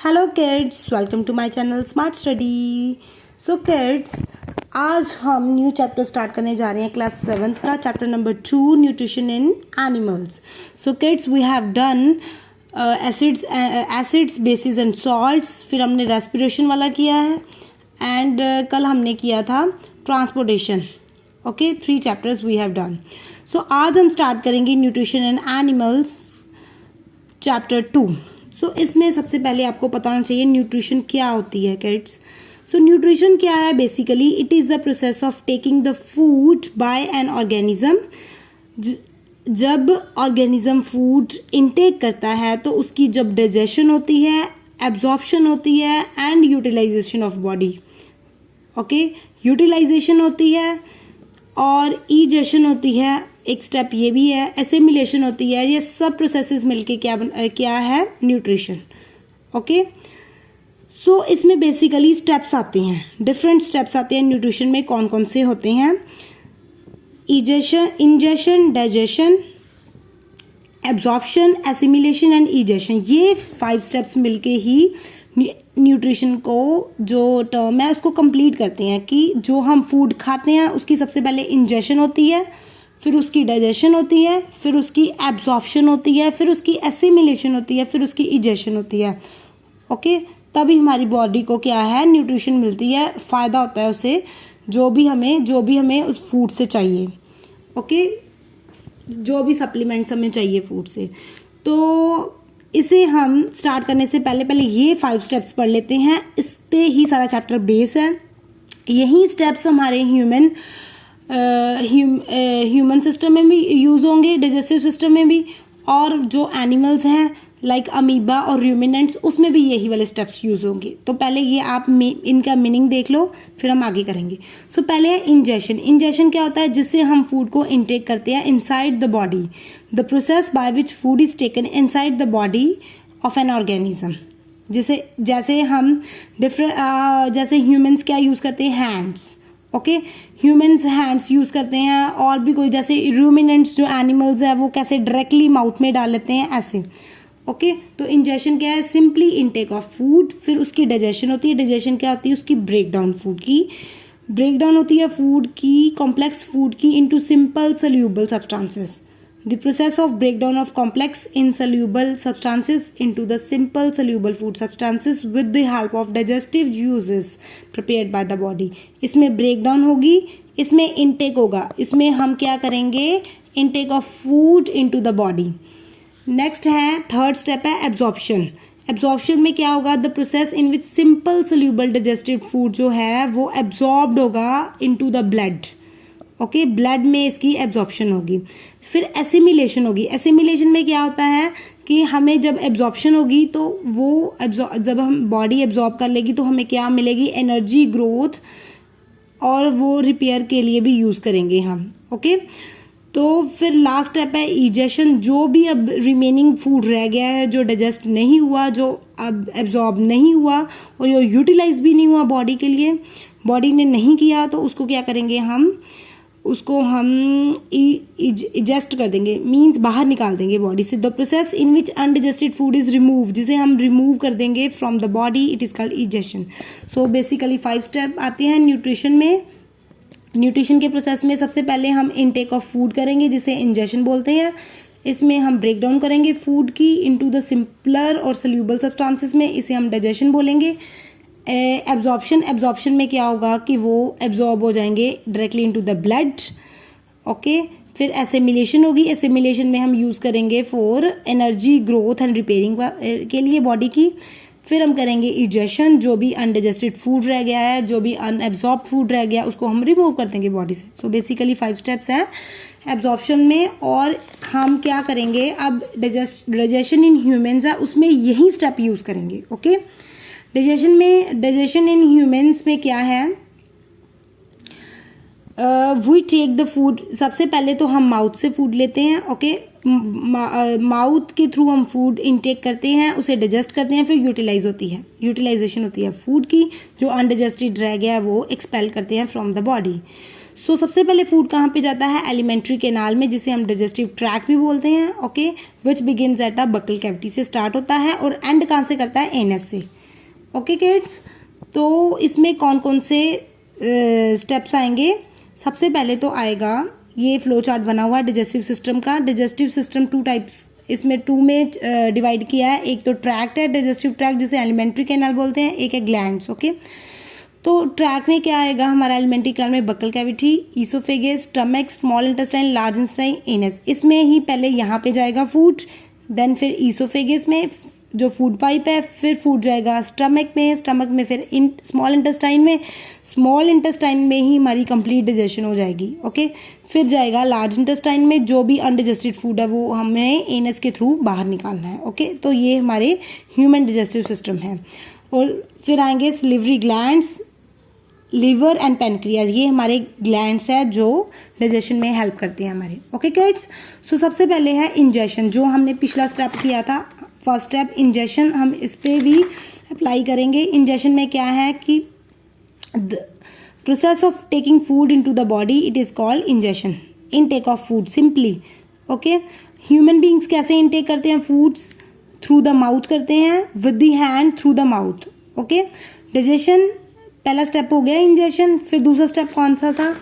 Hello kids, welcome to my channel smart study. So kids, आज हम new chapter start करने जा रहे हैं क्लास 7th का, chapter number 2, nutrition in animals. So kids, we have done acids, bases and salts. फिर हमने respiration वाला किया है एंड कल हमने किया था transportation. Okay, 3 chapters we have done. So आज हम स्टार्ट करेंगे nutrition in animals chapter 2। So इसमें सबसे पहले आपको पता होना चाहिए न्यूट्रिशन क्या होती है किड्स। सो न्यूट्रिशन क्या है? Basically it is the process of taking the food by an organism. जब ऑर्गेनिज्म फूड इनटेक करता है तो उसकी जब डाइजेशन होती है, एब्जॉर्प्शन होती है and utilization of body. Okay, utilization होती है और इजेशन होती है, एक स्टेप ये भी है, एसिमिलेशन होती है। ये सब प्रोसेसेस मिलके क्या है? न्यूट्रिशन। ओके, सो इसमें बेसिकली स्टेप्स आते हैं, डिफरेंट स्टेप्स आते हैं न्यूट्रिशन में। कौन कौन से होते हैं? Ingestion, digestion, absorption, assimilation and egestion. ये 5 स्टेप्स मिलके ही न्यूट्रिशन को जो टर्म है उसको कंप्लीट करते हैं कि जो हम फूड खाते हैं उसकी सबसे पहले इंजेशन होती है, फिर उसकी डाइजेशन होती है, फिर उसकी एब्जॉर्प्शन होती है, फिर उसकी एसिमिलेशन होती है, फिर उसकी इजेशन होती है। ओके, तभी हमारी बॉडी को क्या है? न्यूट्रिशन मिलती है, फ़ायदा होता है उसे, जो भी हमें उस फूड से चाहिए। ओके, जो भी सप्लीमेंट्स हमें चाहिए फूड से। तो इसे हम स्टार्ट करने से पहले ये 5 स्टेप्स पढ़ लेते हैं। इस पे ही सारा चैप्टर बेस है। यही स्टेप्स हमारे ह्यूमन सिस्टम में भी यूज़ होंगे, डाइजेस्टिव सिस्टम में भी, और जो एनिमल्स हैं लाइक अमीबा और रूमिनेंट्स उसमें भी यही वाले स्टेप्स यूज़ होंगे। तो पहले ये आप इनका मीनिंग देख लो, फिर हम आगे करेंगे। सो पहले है इंजेशन। इंजेशन क्या होता है? जिससे हम फूड को इनटेक करते हैं inside the body. The process by which food is taken inside the body of an organism. जैसे हम जैसे ह्यूमंस क्या यूज़ करते हैं? Hands. Okay, humans hands use करते हैं, और भी कोई जैसे रूमिनेंट्स जो एनिमल्स है वो कैसे डायरेक्टली माउथ में डाल लेते हैं, ऐसे। ओके, तो इंजेशन क्या है? Simply intake of food. फिर उसकी डाइजेशन होती है। डाइजेशन क्या होती है? उसकी ब्रेकडाउन, फूड की ब्रेकडाउन होती है, फूड की, कॉम्प्लेक्स फूड की into simple soluble substances. The process of breakdown of complex insoluble substances into the simple soluble food substances with the help of digestive uses prepared by the body. इसमें breakdown होगी, इसमें intake होगा। इसमें हम क्या करेंगे? Intake of food into the body. Next है, third step है एब्जॉर्प्शन। एब्जॉर्प्शन में क्या होगा? The process in which simple soluble digested food जो है वो एब्जॉर्ब्ड होगा into the blood. Okay, blood में इसकी एब्जॉर्प्शन होगी। फिर एसिमिलेशन होगी। एसिमिलेशन में क्या होता है कि हमें जब एब्जॉर्प्शन होगी तो वो जब हम बॉडी एब्जॉर्ब कर लेगी तो हमें क्या मिलेगी? एनर्जी, ग्रोथ, और वो रिपेयर के लिए भी यूज़ करेंगे हम। ओके, तो फिर लास्ट स्टेप है इजेशन। जो भी अब रिमेनिंग फूड रह गया है, जो डाइजेस्ट नहीं हुआ, जो अब एब्जॉर्ब नहीं हुआ और जो यूटिलाइज भी नहीं हुआ बॉडी के लिए, बॉडी ने नहीं किया, तो उसको क्या करेंगे? उसको हम इजेस्ट कर देंगे, मीन्स बाहर निकाल देंगे बॉडी से। The process in which undigested food is remove, जिसे हम रिमूव कर देंगे from the body, it is called egestion. So basically 5 step आते हैं न्यूट्रिशन में। न्यूट्रिशन के प्रोसेस में सबसे पहले हम इनटेक ऑफ फूड करेंगे, जिसे इंजेशन बोलते हैं। इसमें हम ब्रेक डाउन करेंगे फूड की इनटू द सिंपलर और सोल्यूबल सब्सटेंसेस में, इसे हम डाइजेशन बोलेंगे। एब्जॉर्प्शन में क्या होगा कि वो एब्जॉर्ब हो जाएंगे directly into the blood. Okay, फिर एसिमिलेशन होगी। एसिमिलेशन में हम यूज़ करेंगे for energy, growth and repairing के लिए बॉडी की। फिर हम करेंगे इजेशन। जो भी अनडाइजेस्टेड फूड रह गया है, जो भी अनएब्जॉर्ब फूड रह गया, उसको हम रिमूव कर देंगे बॉडी से। सो बेसिकली 5 स्टेप्स हैं एब्जॉर्प्शन में। और हम क्या करेंगे अब? डाइजेशन इन ह्यूमंस है, उसमें यही स्टेप यूज़ करेंगे। ओके, डाइजेशन इन ह्यूमंस में क्या है? We take the food. सबसे पहले तो हम माउथ से फूड लेते हैं। ओके, माउथ के थ्रू हम फूड इनटेक करते हैं, उसे डाइजेस्ट करते हैं, फिर यूटिलाइजेशन होती है फूड की। जो अनडाइजेस्टेड रह गया है वो एक्सपेल करते हैं फ्रॉम द बॉडी। सो सबसे पहले फूड कहाँ पे जाता है? एलिमेंट्री कैनाल में, जिसे हम डाइजेस्टिव ट्रैक भी बोलते हैं। Okay, which begins at a buccal cavity से स्टार्ट होता है और एंड कहाँ से करता है? एनस से। ओके किड्स, तो इसमें कौन कौन से स्टेप्स आएंगे? सबसे पहले तो आएगा, ये फ्लो चार्ट बना हुआ है डाइजेस्टिव सिस्टम का। डाइजेस्टिव सिस्टम 2 टाइप्स, इसमें 2 में डिवाइड किया है। एक तो ट्रैक्ट है, डाइजेस्टिव ट्रैक्ट जिसे एलिमेंट्री कैनाल बोलते हैं, एक है ग्लैंड्स। ओके, तो ट्रैक में क्या आएगा हमारा? एलिमेंट्री कैनाल में buccal cavity, oesophagus, stomach, small intestine, large intestine, anus. इसमें ही पहले यहाँ पे जाएगा फूड, देन फिर ईसोफेगस में जो फूड पाइप है, फिर फूड जाएगा स्टमक में फिर स्मॉल इंटेस्टाइन में, स्मॉल इंटेस्टाइन में ही हमारी कंप्लीट डाइजेशन हो जाएगी। ओके, फिर जाएगा लार्ज इंटेस्टाइन में, जो भी अनडाइजेस्टेड फूड है वो हमें एनस के थ्रू बाहर निकालना है। ओके, तो ये हमारे ह्यूमन डाइजेस्टिव सिस्टम है। और फिर आएंगे सिलिवरी ग्लैंड्स, लिवर एंड पेनक्रियाज, ये हमारे ग्लैंड्स है जो डाइजेशन में हेल्प करते हैं हमारे। ओके किड्स, सो सबसे पहले है इंजेशन, जो हमने पिछला स्टेप किया था, फर्स्ट स्टेप इंजेशन, हम इस पर भी अप्लाई करेंगे। इंजेशन में क्या है कि process of taking food into the body, it is called ingestion, intake of food simply. Okay, human beings कैसे इनटेक करते हैं फूड्स? थ्रू द माउथ करते हैं, with the hand through the mouth. Okay, digestion पहला step हो गया ingestion, फिर दूसरा स्टेप कौन सा था?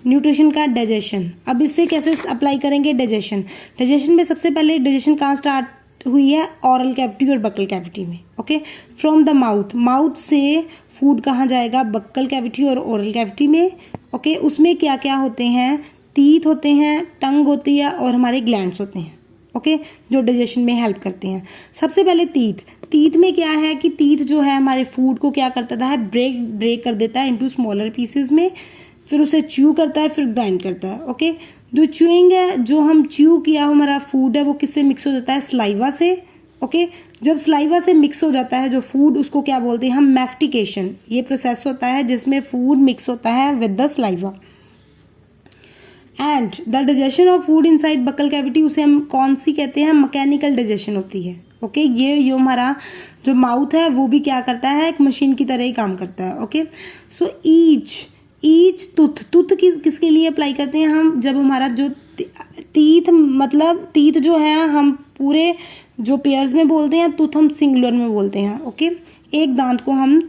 न्यूट्रिशन का, डाइजेशन। अब इससे कैसे अप्लाई करेंगे डाइजेशन? डाइजेशन में सबसे पहले डाइजेशन कहाँ स्टार्ट हुई है? ऑरल कैविटी और बक्कल कैविटी में। Okay, from the mouth, mouth से फूड कहाँ जाएगा? बक्कल कैविटी और ओरल कैविटी में। ओके, उसमें क्या क्या होते हैं? टीथ होते हैं, टंग होती है और हमारे ग्लैंड्स होते हैं। ओके, जो डाइजेशन में हेल्प करते हैं। सबसे पहले टीथ में क्या है कि टीथ जो है हमारे फूड को क्या करता है? ब्रेक कर देता है इनटू स्मॉलर पीसेस में, फिर उसे च्यू करता है, फिर ग्राइंड करता है। ओके, जो च्यूइंग है, जो हम च्यू किया हमारा फूड है, वो किससे मिक्स हो जाता है? सलाइवा से। ओके, जब सलाइवा से मिक्स हो जाता है जो फूड, उसको क्या बोलते हैं हम? मैस्टिकेशन। ये प्रोसेस होता है जिसमें फूड मिक्स होता है with the saliva. And the digestion of food inside buccal cavity, उसे हम कौन सी कहते हैं? मैकेनिकल डाइजेशन होती है। ओके, ये हमारा जो माउथ है वो भी क्या करता है? एक मशीन की तरह ही काम करता है। ओके, सो ईच टूथ किसके लिए अप्लाई करते हैं हम? जब हमारा जो टीथ, मतलब टीथ जो है हम पूरे जो पेयर्स में बोलते हैं, टूथ हम सिंगुलर में बोलते हैं। ओके, एक दांत को हम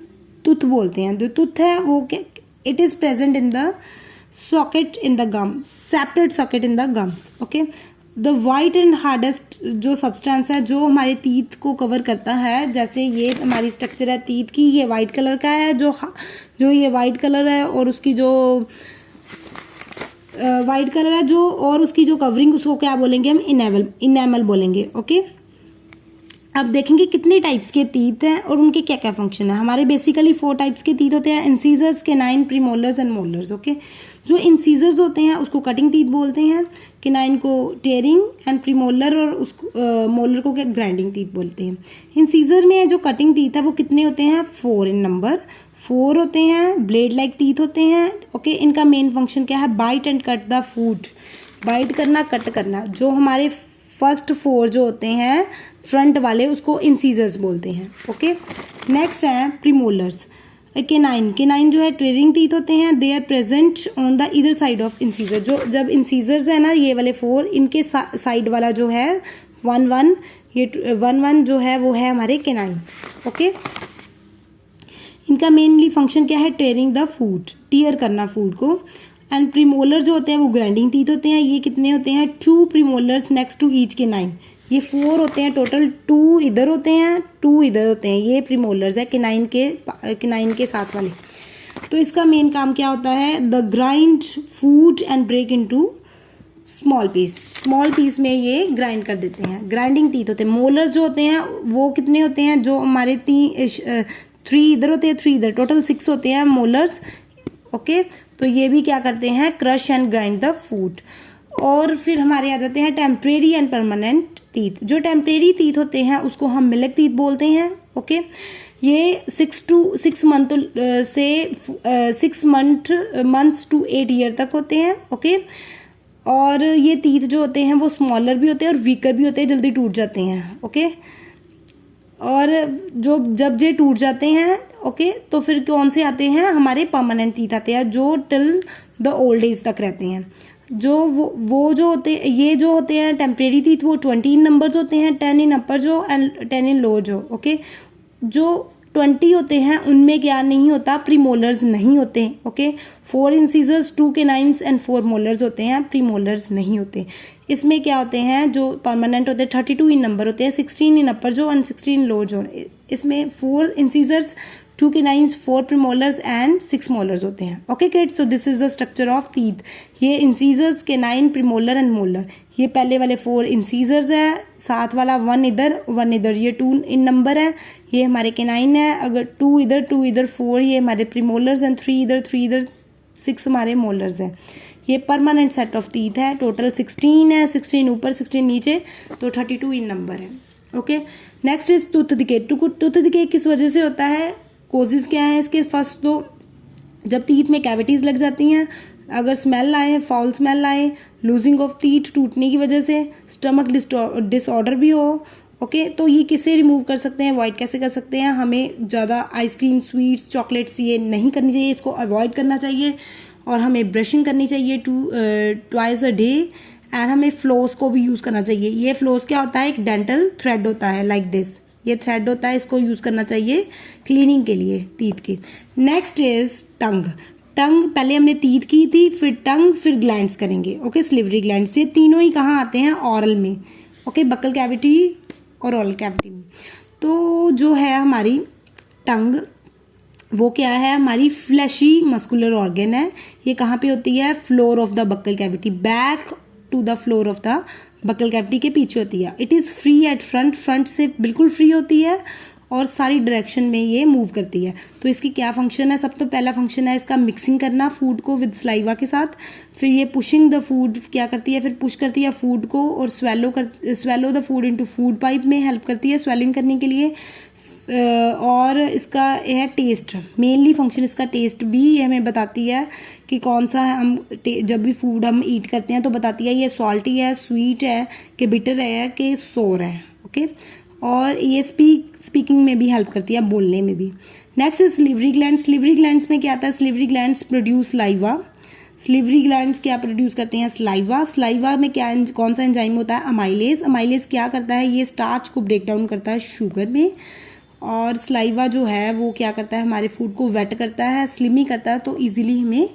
टूथ बोलते हैं। जो टूथ है वो it is present in the socket in the gum, separate socket in the gums. Okay, the white and hardest जो सब्सटेंस है जो हमारे टीथ को कवर करता है, जैसे ये हमारी स्ट्रक्चर है टीथ की, ये वाइट कलर का है, जो ये वाइट कलर है और उसकी जो वाइट कलर है जो, और उसकी जो कवरिंग, उसको क्या बोलेंगे हम? इनेमल बोलेंगे। ओके, अब देखेंगे कितने टाइप्स के टीथ हैं और उनके क्या क्या फंक्शन है। हमारे बेसिकली 4 टाइप्स के टीथ होते हैं, incisors, canine, premolars and molars. Okay, जो इंसीजर्स होते हैं उसको कटिंग टीथ बोलते हैं, केनाइन को टेयरिंग एंड प्रीमोलर और उसको मोलर को क्या? ग्राइंडिंग टीथ बोलते हैं। इंसीजर में जो कटिंग टीथ है वो कितने होते हैं? 4 इन नंबर, 4 होते हैं। ब्लेड लाइक टीथ होते हैं। ओके, इनका मेन फंक्शन क्या है? Bite and cut the food, bite करना, कट करना। जो हमारे फर्स्ट 4 जो होते हैं फ्रंट वाले, उसको इंसीजर्स बोलते हैं। ओके, नेक्स्ट है प्रीमोलर्स। केनाइन जो है ट्रेरिंग टीथ होते हैं, they are present on the इधर साइड ऑफ इंसीजर। जो जब इंसीजर्स है ना, ये वाले 4, इनके साइड वाला जो है 1 ये 1 जो है वो है हमारे केनाइन्स। ओके, इनका मेनली फंक्शन क्या है? टेयरिंग द फूड, टीयर करना फूड को। एंड प्रीमोलर जो होते हैं वो ग्राइंडिंग टीथ होते हैं। ये कितने होते हैं? 2 premolars next to each canine. ये 4 होते हैं टोटल, 2 इधर होते हैं, 2 इधर होते हैं। ये प्रीमोलर्स है केनाइन के साथ वाले। तो इसका मेन काम क्या होता है? The grind food and break into small piece में ये ग्राइंड कर देते हैं। ग्राइंडिंग टीथ होते हैं। मोलर्स जो होते हैं वो कितने होते हैं? जो हमारे 3 इधर होते हैं, 3 इधर, टोटल 6 होते हैं मोलर्स। ओके, तो ये भी क्या करते हैं? Crush and grind the food. और फिर हमारे आ जाते हैं टेम्परेरी एंड परमानेंट टीथ। जो टेम्परेरी टीथ होते हैं उसको हम मिल्क टीथ बोलते हैं। ओके, ये 6 मंथ्स टू 8 ईयर तक होते हैं। ओके, और ये टीथ जो होते हैं वो स्मॉलर भी होते हैं और वीकर भी होते हैं, जल्दी टूट जाते हैं। ओके, और जब ये टूट जाते हैं, ओके, तो फिर कौन से आते हैं? हमारे परमानेंट टीथ आते हैं, जो टिल द ओल्ड एज तक रहते हैं। जो वो जो होते हैं, ये जो होते हैं टेम्परेरी टीथ, वो 20 इन नंबर्स होते हैं, 10 इन अपर जो एंड 10 इन लोअर जो। ओके, जो 20 होते हैं उनमें क्या नहीं होता, प्रीमोलर्स नहीं होते हैं। ओके, 4 इंसीजर्स, 2 केनाइन्स एंड 4 मोलर्स होते हैं, प्रीमोलर्स नहीं होते। इसमें क्या होते हैं, जो परमानेंट होते हैं 32 इन नंबर होते हैं, 16 इन अपर जो, 16 लोअर जो। इसमें 4 incisors, 2 canines, 4 premolars and 6 molars होते हैं। Okay kids, so this is the structure of teeth. ये incisors, canine, premolar and molar. ये पहले वाले 4 इंसीजर्स है, साथ वाला 1 इधर 1 इधर, ये 2 इन नंबर है, ये हमारे केनाइन है। अगर 2 इधर 4 ये हमारे प्रीमोलर्स एंड 3 इधर 6 हमारे मोलर्स हैं। ये परमानेंट सेट ऑफ टीथ है। टोटल 16 है, 16 ऊपर 16 नीचे, तो 32 इन नंबर है। Okay, next is tooth decay. Tooth decay किस वजह से होता है, कोजेज क्या है इसके। फर्स्ट तो जब टीथ में कैविटीज़ लग जाती हैं, अगर स्मेल आए, फाउल स्मेल आए, लूजिंग ऑफ टीथ टूटने की वजह से, स्टमक डिसऑर्डर भी हो। ओके, तो ये किसे रिमूव कर सकते हैं, अवॉइड कैसे कर सकते हैं। हमें ज़्यादा आइसक्रीम, स्वीट्स, चॉकलेट्स ये नहीं करनी चाहिए, इसको अवॉइड करना चाहिए। और हमें ब्रशिंग करनी चाहिए ट्वाइस अ डे। एंड हमें फ्लोस को भी यूज़ करना चाहिए। ये फ्लोस क्या होता है, एक डेंटल थ्रेड होता है लाइक दिस, ये थ्रेड होता है, इसको यूज़ करना चाहिए क्लीनिंग के लिए टीथ की। Next is tongue. टंग पहले हमने टीथ की थी, फिर टंग, फिर ग्लैंड्स करेंगे। ओके, स्लिवरी ग्लैंड्स, ये तीनों ही कहाँ आते हैं, ऑरल में। ओके, बक्कल कैविटी और ऑरल कैविटी में। तो जो है हमारी टंग, वो क्या है, हमारी फ्लैशी मस्कुलर ऑर्गन है। ये कहाँ पे होती है, floor of the buccal cavity, back to the floor of the buccal cavity के पीछे होती है। It is free at front से बिल्कुल फ्री होती है और सारी डायरेक्शन में ये मूव करती है। तो इसकी क्या फंक्शन है, सब तो पहला फंक्शन है इसका मिक्सिंग करना फूड को विद स्लाइवा के साथ। फिर ये पुशिंग द फूड क्या करती है, फिर पुश करती है फूड को और swallow the food into food pipe में हेल्प करती है स्वेलिंग करने के लिए। और इसका है टेस्ट, मेनली फंक्शन इसका टेस्ट भी हमें बताती है कि कौन सा हम जब भी फूड हम ईट करते हैं तो बताती है ये सॉल्टी है, स्वीट है, कि बिटर है, कि सोर है। ओके, और ये स्पीकिंग में भी हेल्प करती है, बोलने में भी। Next is salivary glands. Salivary glands में क्या आता है, salivary glands produce saliva. Salivary glands क्या प्रोड्यूस करते हैं, स्लाइवा। स्लाइवा में क्या, कौन सा एंजाइम होता है, अमाइलेज। अमाइलेज क्या करता है, ये स्टार्च को ब्रेक डाउन करता है शुगर में। और स्लाइवा जो है वो क्या करता है, हमारे फूड को वेट करता है, स्लिमी करता है, तो इजीली हमें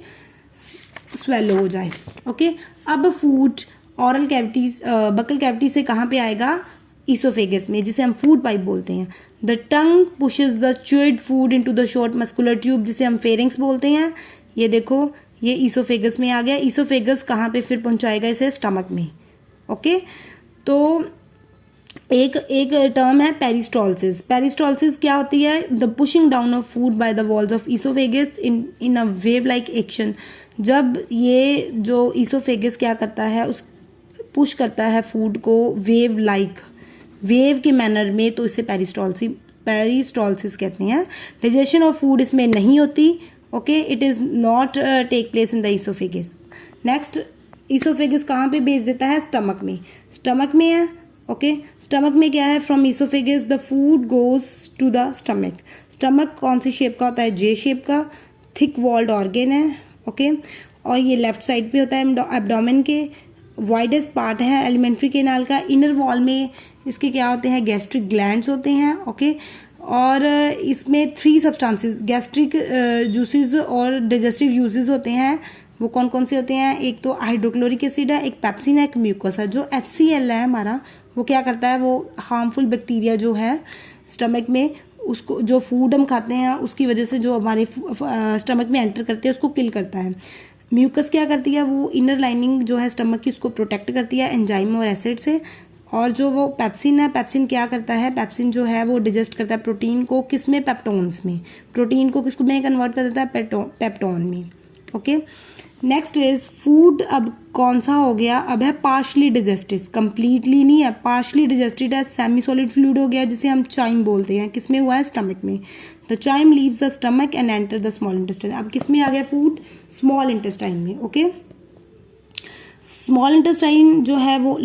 स्वेलो हो जाए। ओके, अब food oral cavities, buccal cavity से कहाँ पे आएगा, ईसोफेगस में, जिसे हम फूड पाइप बोलते हैं। The tongue pushes the chewed food into the short muscular tube, जिसे हम फेरिंग्स बोलते हैं। ये देखो, ये ईसोफेगस में आ गया। ईसोफेगस कहाँ पे फिर पहुंचाएगा इसे, स्टमक में। ओके, तो एक टर्म है पेरिस्टॉल्सिस। पेरिस्टॉल्सिस क्या होती है, the pushing down of food by the walls of oesophagus in a wave like action. जब ये जो ईसोफेगस क्या करता है, उस पुश करता है फूड को वेव के मैनर में, तो इसे पेरिस्टॉल्सिस कहते हैं। डाइजेशन ऑफ फूड इसमें नहीं होती। Okay, it is not take place in the oesophagus. Next, oesophagus कहाँ पे भेज देता है, स्टमक में। स्टमक में है। ओके, स्टमक में क्या है, from oesophagus the food goes to the stomach. Stomach कौन सी शेप का होता है, जे शेप का, थिक वॉल्ड ऑर्गन है। ओके, और ये लेफ्ट साइड पे होता है एब्डोमेन के। वाइडेस्ट पार्ट है एलिमेंट्री कैनाल का। इनर वॉल में इसके क्या होते हैं, गैस्ट्रिक ग्लैंड्स होते हैं। ओके, और इसमें 3 सब्सटेंसेस, गैस्ट्रिक जूसेस और डाइजेस्टिव यूजेस होते हैं। वो कौन कौन से होते हैं, एक तो हाइड्रोक्लोरिक एसिड है, एक पेप्सिन है, एक म्यूकस है। जो HCl है हमारा, वो क्या करता है, वो हार्मफुल बैक्टीरिया जो है स्टमक में, उसको जो फूड हम खाते हैं उसकी वजह से जो हमारे स्टमक में एंटर करते हैं उसको किल करता है। म्यूकस क्या करती है, वो इनर लाइनिंग जो है स्टमक की उसको प्रोटेक्ट करती है एंजाइम और एसिड से। और जो वो पेप्सिन है, पेप्सिन क्या करता है, पेप्सिन जो है वो डिजेस्ट करता है प्रोटीन को, किस में, पेप्टोन्स में। प्रोटीन को किसको में कन्वर्ट कर देता है, पेप्टोन में। Okay, next is food. अब कौन सा हो गया, अब है पार्शली डिजेस्टेड, कंप्लीटली नहीं है, पार्शली डिजेस्टेड है। सेमी सॉलिड फ्लूइड हो गया, जिसे हम चाइम बोलते हैं, किसमें हुआ है, स्टमक में। The chyme leaves the stomach and enter the small intestine. अब किसमें आ गया फूड, स्मॉल इंटेस्टाइन में। ओके, स्मॉल इंटेस्टाइन जो है वो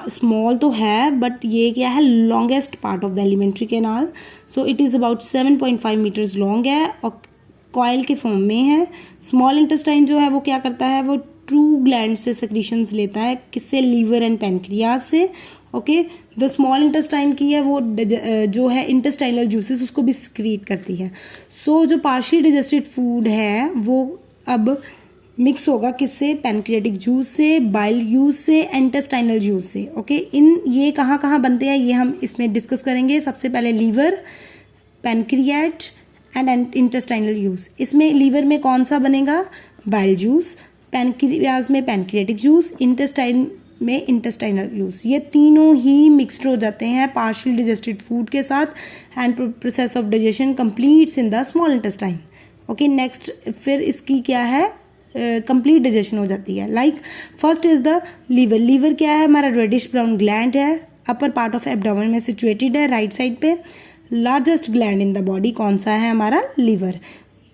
स्मॉल तो है, बट ये क्या है, longest part of the alimentary canal. So it is about 7.5 metres long है और कॉइल के फॉर्म में है। स्मॉल इंटेस्टाइन जो है वो क्या करता है, वो ट्रू ग्लैंड से सेक्रीशंस लेता है, किससे, लीवर एंड पैनक्रियाज से। ओके। द स्मॉल इंटेस्टाइन की है वो जो है इंटेस्टाइनल जूसेस उसको भी सिक्रीट करती है। सो जो पार्शियली डाइजेस्टेड फूड है वो अब मिक्स होगा किससे, पैनक्रियाटिक जूस से, बाइल जूस से, इंटेस्टाइनल जूस से। ओके, इन ये कहाँ कहाँ बनते हैं ये हम इसमें डिस्कस करेंगे। सबसे पहले लीवर, पैनक्रियाट एंड इंटेस्टाइनल जूस। इसमें लीवर में कौन सा बनेगा, बाइल जूस, पैनक्रियाज में पैनक्रियाटिक जूस, इंटेस्टाइन में इंटेस्टाइनल जूस। ये तीनों ही मिक्सड हो जाते हैं पार्शियल डाइजेस्टेड फूड के साथ and process of digestion completes in the small intestine. Okay, next फिर इसकी क्या है, कंप्लीट डाइजेशन हो जाती है। Like first is the liver. Liver क्या है, हमारा रेडिश ब्राउन ग्लैंड है, अपर पार्ट ऑफ एब्डोमेन में सिचुएटेड है, राइट साइड पे। Largest gland in the body कौन सा है, हमारा लीवर।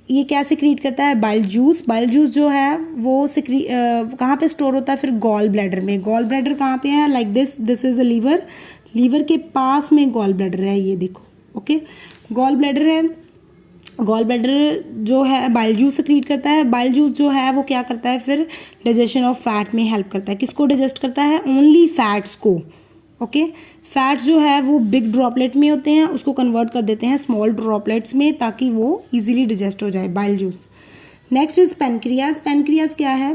ये क्या सिक्रीट करता है, बाइल जूस। बाइल जूस जो है वो कहाँ पे स्टोर होता है, फिर गॉल ब्लैडर में। गॉल ब्लैडर कहाँ पे है, like this is the liver. Liver के पास में गॉल ब्लैडर है, ये देखो। ओके, गॉल ब्लैडर है। गॉल ब्लैडर जो है बाइल जूस सिक्रीट करता है। बाइल जूस जो है वो क्या करता है, फिर डाइजेशन ऑफ फैट में हेल्प करता है। किसको डाइजेस्ट करता है, ओनली फैट्स को। ओके, फैट्स जो है वो बिग ड्रॉपलेट में होते हैं, उसको कन्वर्ट कर देते हैं स्मॉल ड्रॉपलेट्स में ताकि वो इजीली डाइजेस्ट हो जाए, bile juice. Next is pancreas. Pancreas क्या है,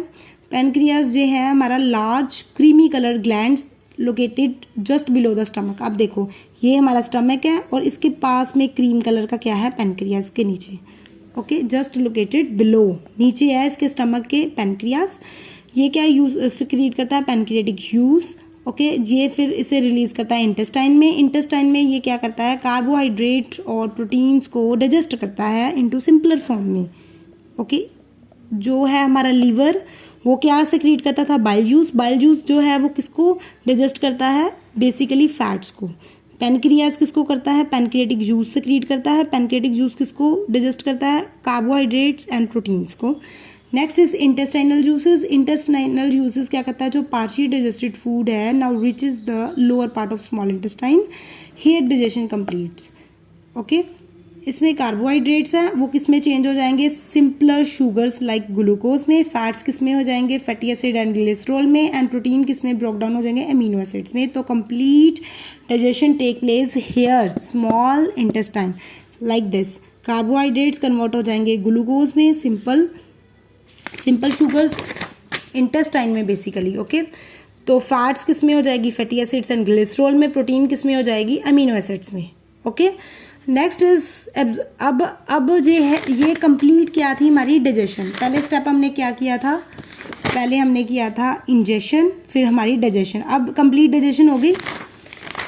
पैनक्रियाज जो है हमारा large creamy colour glands located just below the stomach. अब देखो ये हमारा स्टमक है और इसके पास में क्रीम कलर का क्या है, पैनक्रियाज के नीचे। ओके, जस्ट लोकेटेड बिलो, नीचे है इसके स्टमक के पैनक्रियाज। ये क्या यूज सिक्रीट करता है, पैनक्रियाटिक जूस। ओके, ये फिर इसे रिलीज करता है इंटेस्टाइन में। इंटेस्टाइन में ये क्या करता है, कार्बोहाइड्रेट और प्रोटीन्स को डाइजेस्ट करता है इनटू सिंपलर फॉर्म में। ओके, जो है हमारा लीवर वो क्या सिक्रीट करता था, बाइल जूस। बाइल जूस जो है वो किसको डाइजेस्ट करता है, बेसिकली फैट्स को। पैनक्रियाज किसको करता है, पैनक्रियाटिक जूस सिक्रीट करता है। पैनक्रियाटिक जूस किसको डाइजेस्ट करता है, कार्बोहाइड्रेट्स एंड प्रोटीन्स को। Next is intestinal juices. Intestinal juices क्या करता है, जो पार्शियली डाइजेस्टेड फूड है now reaches the lower part of small intestine, here digestion completes. Okay, इसमें कार्बोहाइड्रेट्स हैं वो किस में चेंज हो जाएंगे, सिंपलर शुगर्स लाइक ग्लूकोज में। फैट्स किस में हो जाएंगे, फैटी एसिड एंड ग्लिसरॉल में। एंड प्रोटीन किस में ब्रेक डाउन हो जाएंगे, अमीनो एसिड्स में। तो complete digestion take place here small intestine like this. Carbohydrates convert हो जाएंगे ग्लूकोज में, सिंपल शुगर्स इंटेस्टाइन में बेसिकली। ओके, तो फैट्स किस में हो जाएगी, फैटी एसिड्स एंड ग्लिसरॉल में। प्रोटीन किस में हो जाएगी, अमीनो एसिड्स में। ओके, नेक्स्ट इज अब ये कंप्लीट क्या थी हमारी डाइजेशन। पहले स्टेप हमने क्या किया था, पहले हमने किया था इंजेशन, फिर हमारी डाइजेशन। अब कंप्लीट डाइजेशन हो गई।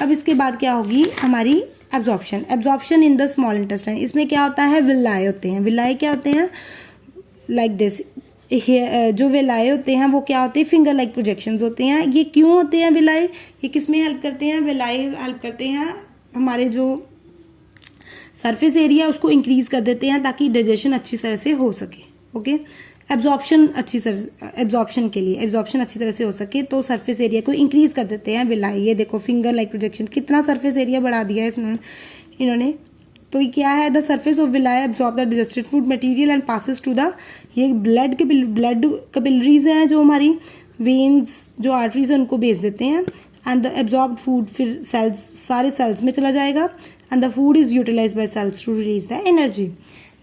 अब इसके बाद क्या होगी हमारी absorption. Absorption in the small intestine. इसमें क्या होता है, विलाए होते हैं। विलाए क्या होते हैं, लाइक दिस। जो विलाए होते हैं वो क्या होते हैं, फिंगर लाइक प्रोजेक्शंस होते हैं। ये क्यों होते हैं विलाए, ये किस में हेल्प करते हैं, विलाए हेल्प करते हैं हमारे जो सरफेस एरिया उसको इंक्रीज कर देते हैं ताकि डाइजेशन अच्छी तरह से हो सके। ओके, एब्जॉर्प्शन अच्छी तरह से हो सके तो सरफेस एरिया को इंक्रीज कर देते हैं विलाए। ये देखो फिंगर लाइक प्रोजेक्शन, कितना सरफेस एरिया बढ़ा दिया है इन्होंने। तो ये क्या है, the surface of villi absorb the digested food material and passes to the, ये ब्लड कैपिलरीज हैं जो हमारी वेन्स जो आर्टरीज हैं उनको भेज देते हैं। एंड द एब्जॉर्ब फूड फिर सेल्स, सारे सेल्स में चला जाएगा and the food is utilize by cells to release the energy.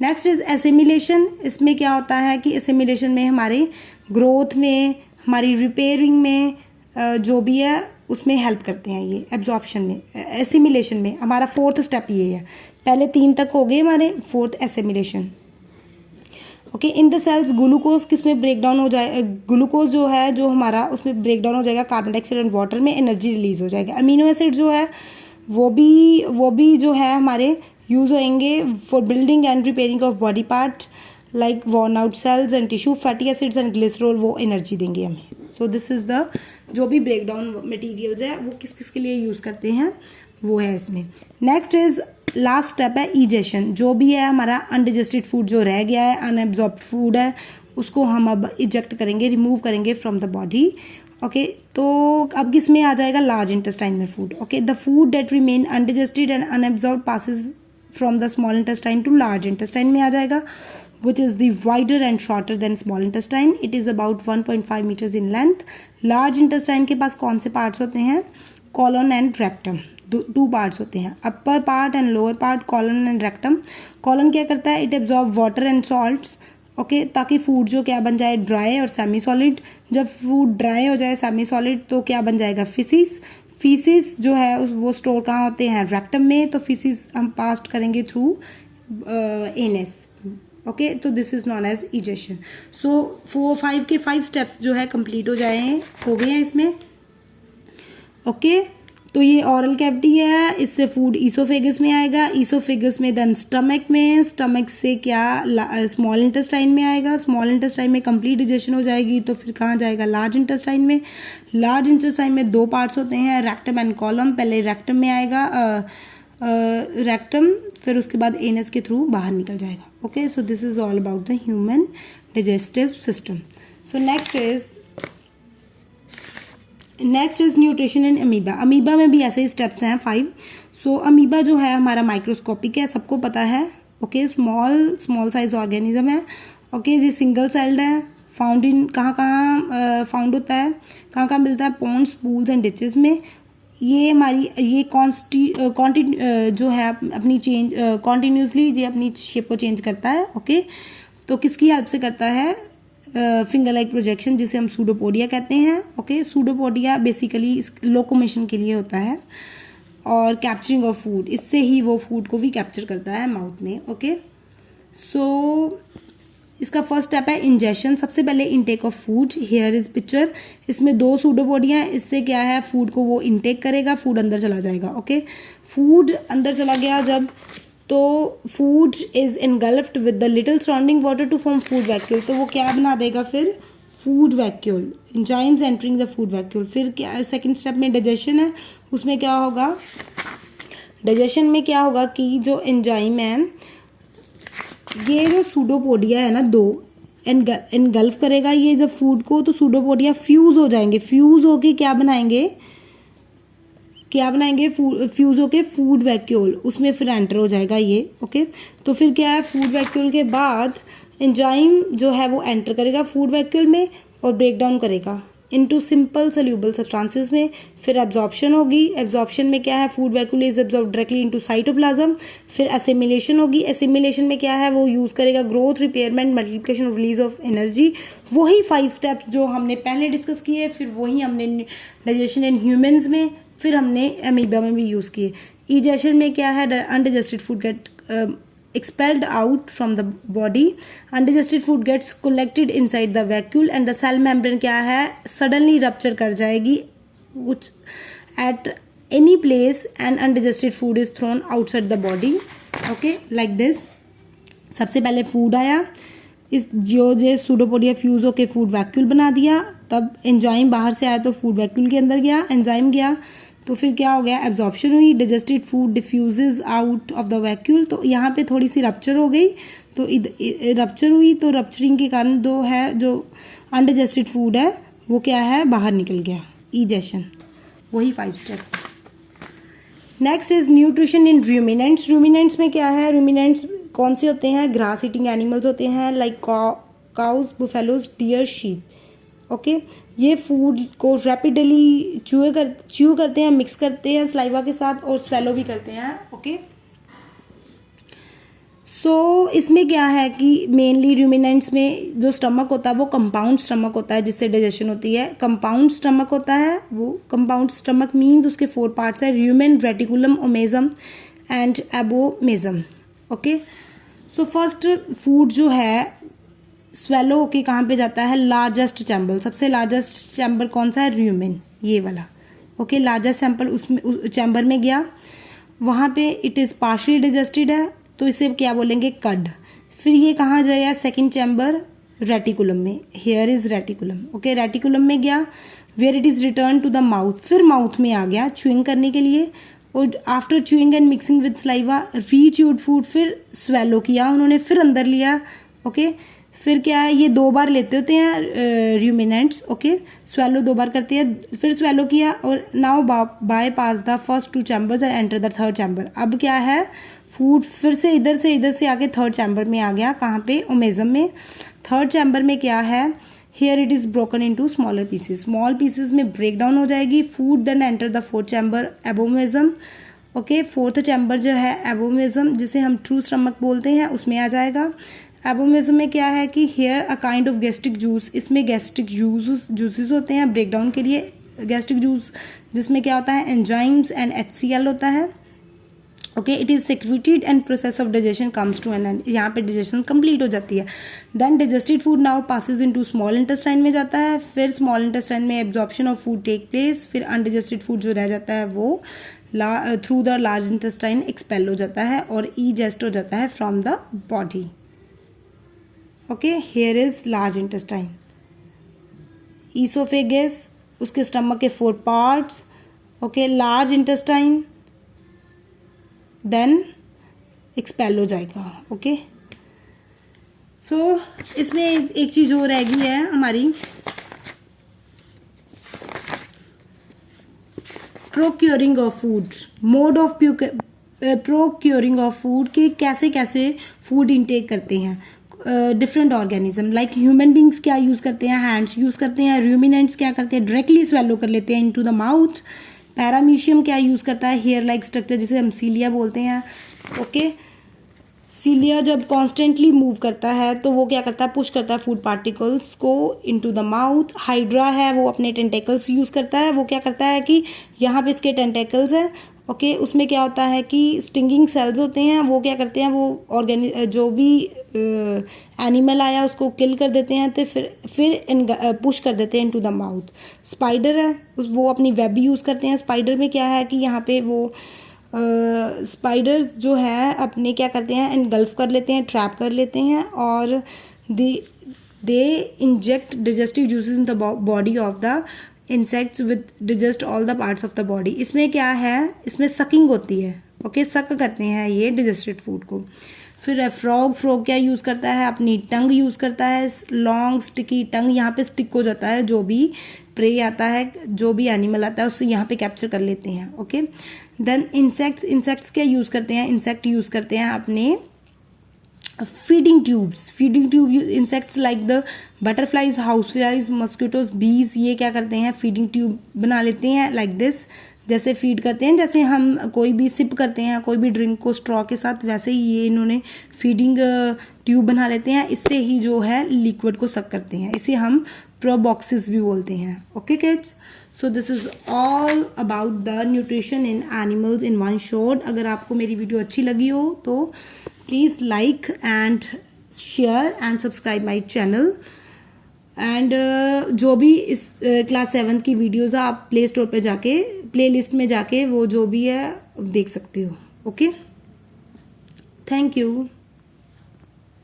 Next is assimilation. इसमें क्या होता है कि एसिमिलेशन में हमारे ग्रोथ में, हमारी रिपेयरिंग में जो भी है उसमें हेल्प करते हैं ये एब्जॉर्प्शन में। एसिमिलेशन में हमारा फोर्थ स्टेप ये है। पहले 3 तक हो गए हमारे, fourth assimilation. Okay, in the cells glucose किस में ब्रेक डाउन हो जाए, ग्लूकोज जो है जो हमारा उसमें ब्रेक डाउन हो जाएगा, कार्बन डाइऑक्साइड एंड वाटर में एनर्जी रिलीज हो जाएगा। अमीनो एसिड जो है वो भी जो है हमारे यूज होंगे for building and repairing of body part like worn out sales and tissue. Fatty acids and glycerol वो एनर्जी देंगे हमें। सो दिस इज द, जो भी ब्रेक डाउन मटीरियल्स है वो किस किस के लिए यूज करते हैं वो है इसमें। नेक्स्ट इज लास्ट स्टेप है इजेशन। जो भी है हमारा अनडाइजेस्टेड फूड जो रह गया है, अनएब्जॉर्ब्ड फूड है, उसको हम अब इजेक्ट करेंगे, रिमूव करेंगे फ्रॉम द बॉडी। ओके, तो अब किस में आ जाएगा, लार्ज इंटेस्टाइन में food. Okay, the food that remain undigested and unabsorbed passes from the small intestine to large intestine में आ जाएगा, which is the wider and shorter than small intestine. It is about 1.5 meters in length. Large intestine के पास कौन से parts होते हैं, colon and rectum, two parts होते हैं, upper part and lower part, colon and rectum. Colon क्या करता है, it absorb water and salts, okay, ताकि फूड जो क्या बन जाए, ड्राई और सेमी सॉलिड। जब फूड ड्राई हो जाए, सेमी सॉलिड, तो क्या बन जाएगा, फिसिस। फीसिस जो है वो स्टोर कहाँ होते हैं, रेक्टम में, तो फीसिस हम पास करेंगे थ्रू एनस, ओके, तो this is known as egestion. So 4-5 के 5 स्टेप्स जो है कंप्लीट हो गए हैं इसमें, ओके। तो ये ऑरल कैविटी है, इससे फूड ईसोफेगस में आएगा, ईसोफेगस में देन स्टमक में, स्टमक से क्या स्मॉल इंटेस्टाइन में आएगा, स्मॉल इंटेस्टाइन में कंप्लीट डाइजेशन हो जाएगी, तो फिर कहाँ जाएगा, लार्ज इंटेस्टाइन में। लार्ज इंटेस्टाइन में 2 पार्ट्स होते हैं, रेक्टम एंड कॉलम। पहले रेक्टम में आएगा, रेक्टम, फिर उसके बाद एनस के थ्रू बाहर निकल जाएगा, okay. So this is all about the human digestive system. So next is nutrition in amoeba. Amoeba में भी ऐसे ही स्टेप्स हैं 5। सो अमीबा जो है हमारा माइक्रोस्कोपिक है, सबको पता है, ओके, स्मॉल साइज ऑर्गेनिज्म है, ओके। ये सिंगल सेल्ड है, फाउंड इन कहाँ फाउंड होता है, कहाँ मिलता है, पॉन्ड्स, पूल्स एंड डिचेस में। ये हमारी जो है अपनी कॉन्टिन्यूसली ये अपनी शेप को चेंज करता है, ओके। तो किसकी हेल्प से करता है, फिंगर लाइक प्रोजेक्शन, जिसे हम सूडोपोडिया कहते हैं, ओके। सूडोपोडिया बेसिकली लोकोमोशन के लिए होता है, और कैप्चरिंग ऑफ फूड, इससे ही वो फूड को भी कैप्चर करता है माउथ में, ओके। सो इसका फर्स्ट स्टेप है इंजेशन। सबसे पहले intake of food, here is picture, इसमें 2 सूडोपोडिया हैं, इससे क्या है, फूड को वो इनटेक करेगा, फूड अंदर चला जाएगा, ओके। फूड अंदर चला गया जब, तो food is engulfed with the little surrounding water to form food vacuole, तो वो क्या बना देगा फिर, food vacuole, enzymes entering the food vacuole. फिर क्या सेकंड स्टेप में डाइजेशन है, उसमें क्या होगा, डाइजेशन में क्या होगा कि जो एंजाइम है, ये जो सूडोपोडिया है ना, 2 इनगल्फ करेगा ये जब फूड को, तो सूडोपोडिया फ्यूज हो जाएंगे, फ्यूज होके क्या बनाएंगे, फ्यूज होके फूड वैक्यूल, उसमें फिर एंटर हो जाएगा ये, ओके। तो फिर क्या है, फूड वैक्यूल के बाद एंजाइम जो है वो एंटर करेगा फूड वैक्यूल में और ब्रेक डाउन करेगा इनटू सिंपल सोल्यूबल सब्सटेंसेस में। फिर एब्जॉर्प्शन होगी, एब्जॉर्प्शन में क्या है, food vacuole is absorb directly into cytoplasm. फिर एसिमिलेशन होगी, एसिमिलेशन में क्या है, वो यूज़ करेगा ग्रोथ, रिपेयरमेंट, मल्टीप्लिकेशन और रिलीज ऑफ एनर्जी। वही 5 स्टेप्स जो हमने पहले डिस्कस किए, फिर वही हमने डाइजेशन इन ह्यूमंस में, फिर हमने अमीबा में भी यूज़ किए। इजेशन में क्या है, undigested food gate expelled out from the body, undigested food gets collected inside the vacuole and the cell membrane क्या है, suddenly rupture कर जाएगी which at any place and undigested food is thrown outside the body, okay, like this। सबसे पहले food आया, इस जो pseudopodia fuse होके फूड वैक्यूल बना दिया, तब एंजाइम बाहर से आया तो फूड वैक्यूल के अंदर गया, एंजाइम गया, तो फिर क्या हो गया, एब्जॉर्प्शन हुई, digested food diffuses out of the vacuole. तो यहाँ पे थोड़ी सी रप्चर हो गई, तो रप्चर हुई, तो रप्चरिंग के कारण जो अनडाइजेस्टेड फूड है वो क्या है, बाहर निकल गया, इजेशन। वही 5 steps. Next is nutrition in ruminants. Ruminants में क्या है, रूमिनेंट्स कौन से होते हैं, ग्रास ईटिंग एनिमल्स होते हैं, like cows, buffaloes, deer, sheep, okay. ये फूड को रैपिडली च्यू करते हैं, मिक्स करते हैं सलाइवा के साथ और स्वेलो भी करते हैं, ओके। सो इसमें क्या है कि मेनली रूमिनेंट्स में जो स्टमक होता है वो कंपाउंड स्टमक होता है, जिससे डाइजेशन होती है। कंपाउंड स्टमक होता है वो, कंपाउंड स्टमक मीन्स उसके 4 पार्ट्स है, rumen, reticulum, omasum and abomasum, okay. So first food जो है स्वेलो होके कहाँ पे जाता है, लार्जेस्ट चैम्बर, सबसे लार्जेस्ट चैम्बर कौन सा है, र्यूमेन, ये वाला, ओके। लार्जेस्ट चैम्बर उसमें चैम्बर में गया, वहाँ पे इट इज़ पार्शली डाइजेस्टेड है, तो इसे क्या बोलेंगे, कड। फिर ये कहाँ जाएगा, सेकंड चैम्बर रेटिकुलम में, here is reticulum, okay. Reticulum में गया, where it is return to the mouth, फिर माउथ में आ गया च्यूइंग करने के लिए, और after chewing and mixing with saliva rechewed food, फिर स्वेलो किया उन्होंने, फिर अंदर लिया, ओके। फिर क्या है, ये 2 बार लेते होते हैं रूमिनेंट्स, ओके। स्वेलो 2 बार करते हैं, फिर स्वेलो किया, और now bypass the first 2 chambers and enter the third chamber. अब क्या है, फूड फिर से इधर से आके थर्ड चैम्बर में आ गया, कहाँ पे, ओमेजम में। थर्ड चैम्बर में क्या है here it is broken into smaller pieces, small pieces में ब्रेक डाउन हो जाएगी। Food then enter the fourth chamber abomasum. Okay, fourth chamber जो है एबोमिज्म, जिसे हम ट्रू स्टमक बोलते हैं, उसमें आ जाएगा। एबोमिज्म में क्या है कि here a kind of gastric juice, इसमें गैस्ट्रिक जूसेस होते हैं ब्रेक डाउन के लिए। गैस्ट्रिक जूस जिसमें क्या होता है, एंजाइम्स एंड HCl होता है। Okay, it is secreted and process of digestion comes to an end, यहाँ पे डाइजेशन कंप्लीट हो जाती है। Then digested food now passes into small intestine में जाता है, फिर स्मॉल इंटेस्टाइन में absorption of food take place, फिर अनडाइजेस्टेड फूड जो रह जाता है वो through the large intestine expel हो जाता है और ईजेस्ट हो जाता है from the body. Okay, here is large intestine. Oesophagus, उसके स्टमक के 4 parts. Okay, large intestine then expel हो जाएगा। ओके, सो इसमें एक चीज़ और रह गई है हमारी, procuring of food, mode of procuring of food, के कैसे कैसे फूड इनटेक करते हैं different organism. Like human beings क्या यूज़ करते हैं, हैंड्स यूज़ करते हैं। रूमिनेंट्स क्या करते हैं, डायरेक्टली स्वेलो कर लेते हैं इनटू द माउथ। पैरामीशियम क्या यूज़ करता है, हेयर लाइक स्ट्रक्चर जिसे हम सीलिया बोलते हैं। ओके, सीलिया जब कॉन्स्टेंटली मूव करता है तो वो क्या करता है, पुश करता है फूड पार्टिकल्स को इनटू द माउथ। हाइड्रा है वो अपने टेंटेकल्स यूज़ करता है, वो क्या करता है कि यहाँ पे इसके टेंटेकल्स हैं। ओके, उसमें क्या होता है कि स्टिंगिंग सेल्स होते हैं, वो क्या करते हैं, वो जो भी एनिमल आया उसको किल कर देते हैं, तो फिर पुश कर देते हैं इनटू द माउथ। स्पाइडर है वो अपनी वेब यूज़ करते हैं। स्पाइडर में क्या है कि यहाँ पे वो स्पाइडर्स जो है अपने क्या करते हैं, एनगल्फ कर लेते हैं, ट्रैप कर लेते हैं और they inject digestive juices in the body of the insects with digest all the parts of the body. इसमें क्या है, इसमें सकिंग होती है। ओके, सक करते हैं ये डिजेस्टेड फूड को। फिर फ्रॉग क्या यूज़ करता है, अपनी टंग यूज़ करता है, लॉन्ग स्टिकी टंग, यहाँ पे स्टिक हो जाता है, जो भी प्रे आता है, जो भी एनिमल आता है उसे यहाँ पे कैप्चर कर लेते हैं। ओके, देन इंसेक्ट्स क्या यूज़ करते हैं, इंसेक्ट यूज़ करते हैं अपने feeding tube. Insects like the butterflies, house flies, mosquitoes, बीज, ये क्या करते हैं, फीडिंग ट्यूब बना लेते हैं लाइक दिस। जैसे फीड करते हैं, जैसे हम कोई भी सिप करते हैं कोई भी ड्रिंक को स्ट्रॉ के साथ, वैसे ही ये इन्होंने फीडिंग ट्यूब बना लेते हैं। इससे ही जो है लिक्विड को सक करते हैं, इसे हम प्रोबॉक्सिस भी बोलते हैं। Okay kids, so this is all about the nutrition in animals in one shot. अगर आपको मेरी वीडियो अच्छी लगी हो तो please like and share and subscribe my channel. And जो भी इस क्लास 7 की वीडियोज़ आप प्ले स्टोर पे जाके, प्ले लिस्ट में जाके वो जो भी है देख सकते हो। Okay, thank you.